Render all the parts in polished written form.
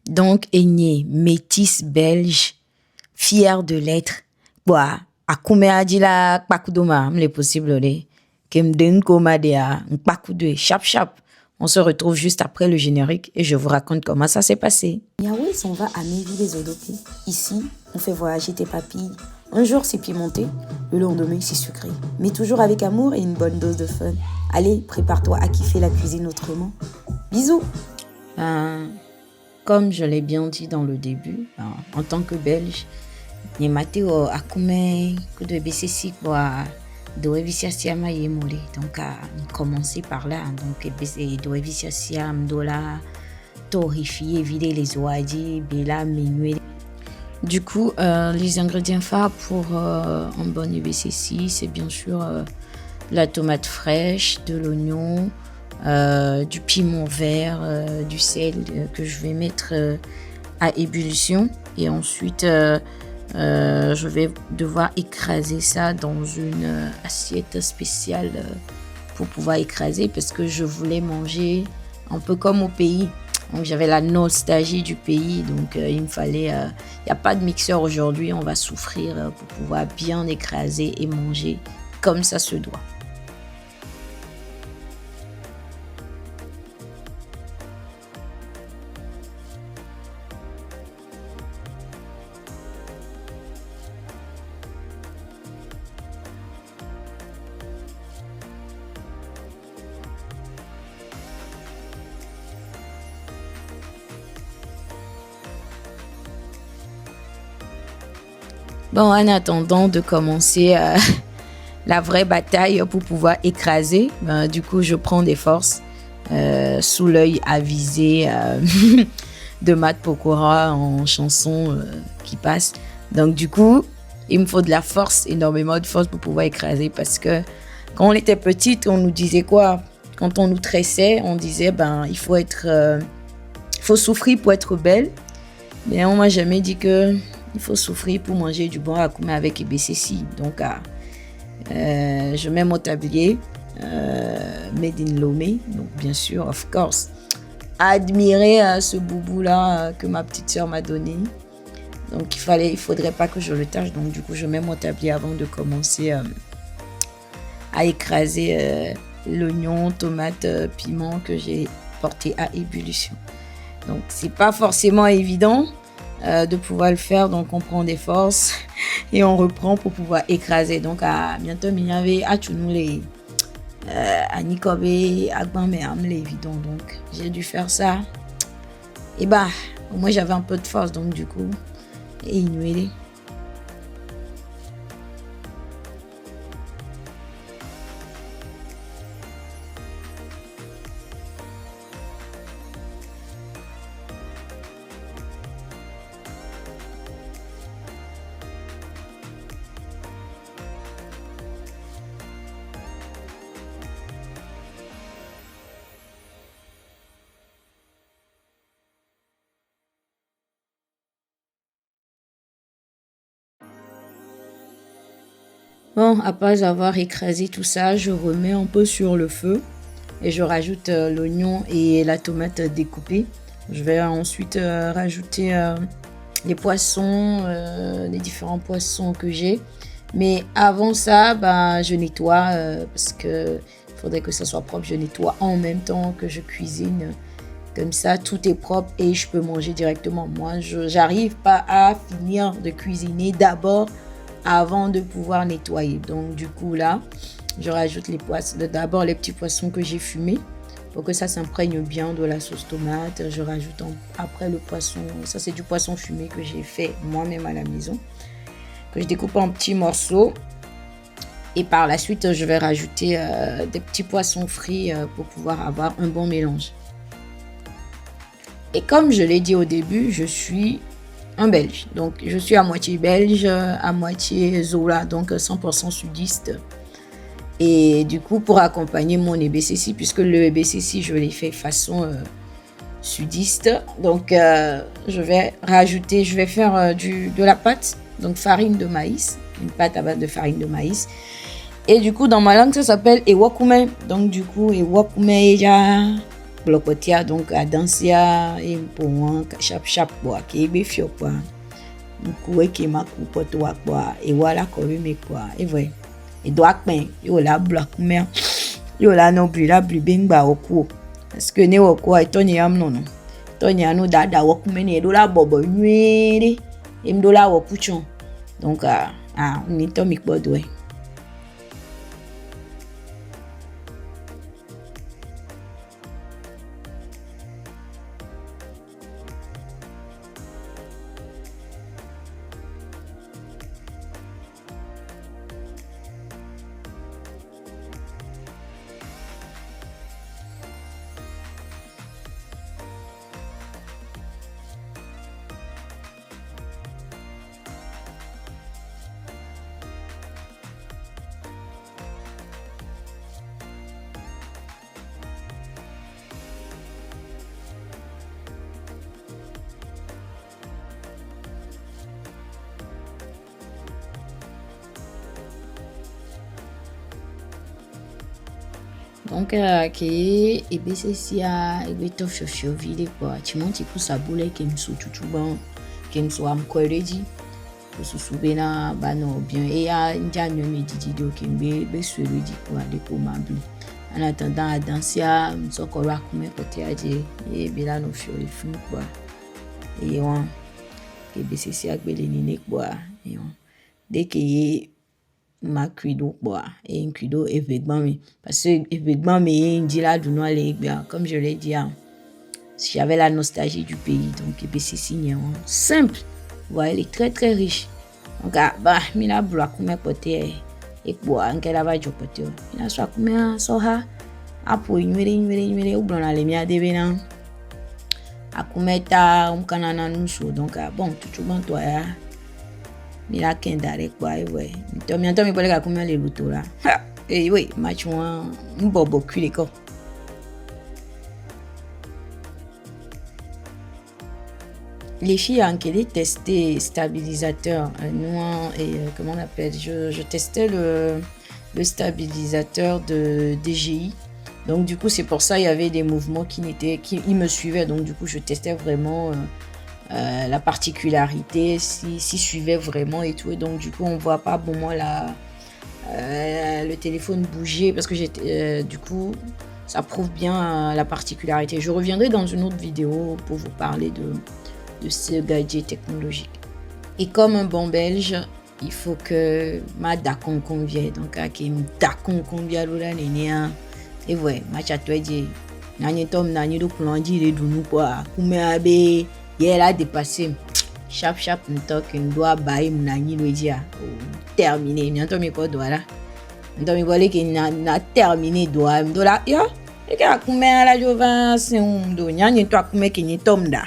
Donc, aîné, métisse belge, fière de l'être. Quoi, à combien a dit la kpakoudoma, m'le possible, les, kem den komadea, kpakoudou, chap chap. On se retrouve juste après le générique et je vous raconte comment ça s'est passé. Yahweh s'en va à Méville-les-Odopis. Ici, on fait voyager tes papilles. Un jour, c'est pimenté, le lendemain, c'est sucré. Mais toujours avec amour et une bonne dose de fun. Allez, prépare-toi à kiffer la cuisine autrement. Bisous. Comme je l'ai bien dit dans le début, en tant que Belge, ni Matteo a combien de BCC de Evisiasiama Yemole. Donc, à commencer par là. Donc, de Evisiasiam, Dola, Torrifier, vider les oadis, Bela, Menuer. Du coup, les ingrédients phares pour un bon EBCC, c'est bien sûr la tomate fraîche, de l'oignon, du piment vert, du sel que je vais mettre à ébullition. Et ensuite, je vais devoir écraser ça dans une assiette spéciale pour pouvoir écraser parce que je voulais manger un peu comme au pays. Donc j'avais la nostalgie du pays, donc il me fallait... Il n'y a pas de mixeur aujourd'hui, on va souffrir pour pouvoir bien écraser et manger comme ça se doit. Bon, en attendant de commencer la vraie bataille pour pouvoir écraser, du coup, je prends des forces sous l'œil avisé de Matt Pokora en chanson qui passe. Donc, du coup, il me faut de la force, énormément de force pour pouvoir écraser parce que quand on était petite, on nous disait quoi? Quand on nous tressait, on disait il faut souffrir pour être belle. Mais on m'a jamais dit que il faut souffrir pour manger du bon akoumé avec EBCC. Donc, je mets mon tablier, made in Lomé. Donc, bien sûr, of course, admirer ce boubou-là que ma petite sœur m'a donné. Donc, il faudrait pas que je le tâche. Donc, du coup, je mets mon tablier avant de commencer à écraser l'oignon, tomate, piment que j'ai porté à ébullition. Donc, c'est pas forcément évident de pouvoir le faire, donc on prend des forces et on reprend pour pouvoir écraser. Donc à bientôt il y avait à Tchounoulé, à Nikobe, à Gbamé, à évident. Donc j'ai dû faire ça. Et au moins j'avais un peu de force, donc du coup, et Inuélé. Bon, après avoir écrasé tout ça, je remets un peu sur le feu et je rajoute l'oignon et la tomate découpée. Je vais ensuite rajouter les poissons, les différents poissons que j'ai. Mais avant ça, je nettoie parce que il faudrait que ça soit propre. Je nettoie en même temps que je cuisine. Comme ça, tout est propre et je peux manger directement. Moi, j'arrive pas à finir de cuisiner d'abord avant de pouvoir nettoyer. Donc du coup là, je rajoute les poissons, d'abord les petits poissons que j'ai fumés pour que ça s'imprègne bien de la sauce tomate. Je rajoute après le poisson, ça c'est du poisson fumé que j'ai fait moi-même à la maison, que je découpe en petits morceaux. Et par la suite, je vais rajouter des petits poissons frits pour pouvoir avoir un bon mélange. Et comme je l'ai dit au début, je suis un Belge. Donc, je suis à moitié belge, à moitié Zola, donc 100% sudiste. Et du coup, pour accompagner mon EBCC, puisque le EBCC, je l'ai fait façon sudiste. Donc, je vais faire de la pâte, donc farine de maïs, une pâte à base de farine de maïs. Et du coup, dans ma langue, ça s'appelle Ewakume. Donc, du coup, Ewakume, blocotia donc à danser et pour chap quoi qui est fio quoi ku qui ma ku poto quoi et voilà quoi mais quoi et vrai et doit pain yo la bloc mais yo la no bri la bri bengba oku parce que ne oku ai to ni am no no to ni anu dada woku me ne do la bobo nwere e mdo la woku chon donc ni to mi podo e. Donc, qui est BCC à Ebeto Shosho Ville, quoi. Tu montes pour sa boule qui me sous tout bon, qui me soit encore dit. Pour se souvenir, bah non, bien. Et à Indian, me dit qui me sur le dit quoi, de commander. En attendant, à danser, me suis encore à comer côté à dire, et bien nos filles, film, quoi. Et on, qui BCC à Belénine, quoi. Et on, dès qu'il est ma cuido quoi et un cuido événement mais parce que événement mais dit là du noir les bien comme je l'ai dit si j'avais la nostalgie du pays donc c'est signé simple voilà elle est très très riche donc bah mina bla comme côté et quoi en quelle va du côté il a soit comme ça a pour ignorer ou blanc les mia de bena a kumeta kanana nusu donc bon tout bon toi mira kendare kwa ouais nto mi pole ka kumya le lutora et oui match un bobo cuit ko les filles ont qu'elle testé stabilisateur nous et comment on appelle je testais le stabilisateur de DJI donc du coup c'est pour ça il y avait des mouvements qui me suivaient donc du coup je testais vraiment la particularité s'il suivait vraiment et tout et donc du coup on voit pas bon moi le téléphone bouger parce que j'ai du coup ça prouve bien la particularité. Je reviendrai dans une autre vidéo pour vous parler de ce gadget technologique. Et comme un bon belge, il faut que ma dakon convienne donc qui me dakon convienne là nénia et ouais ma chatoué dit nani tom nani do plandi les dounou quoi kume abe il a dépassé chap ntok une doit bailler mon ani le dia terminé bientôt mes potes voilà donc il voulait qu'il n'a terminé doit me dola yo et que akume la jova c'est do nyani to akume ki ni tomda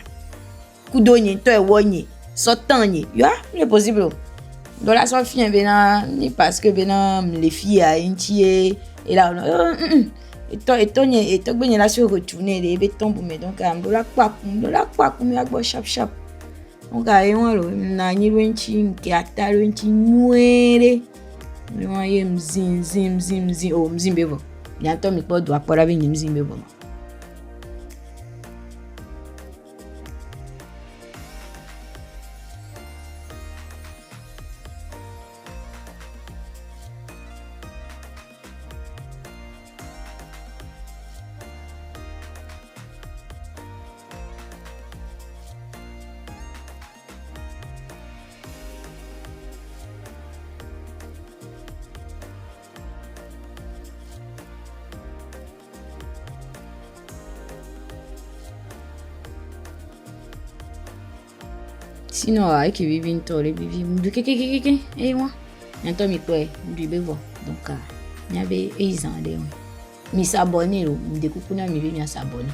kudo ni to ewoni sotani yo c'est possible dola so fien bena ni parce que bena les filles a intié et là et toi ben là sur retourner les béton mais donc dola quoi mais agbo chap donc ayon lo na ni wenchi ki ata wenchi nwere moi ye mzim o mzimbevo bientôt mi po do akora bi mzimbevo. Sinon avec qui vivent une toile vivent et moi bientôt mi quoi du bevo donc nyabe ezande mi s'abonner lo mi découper na mi bien s'abonner.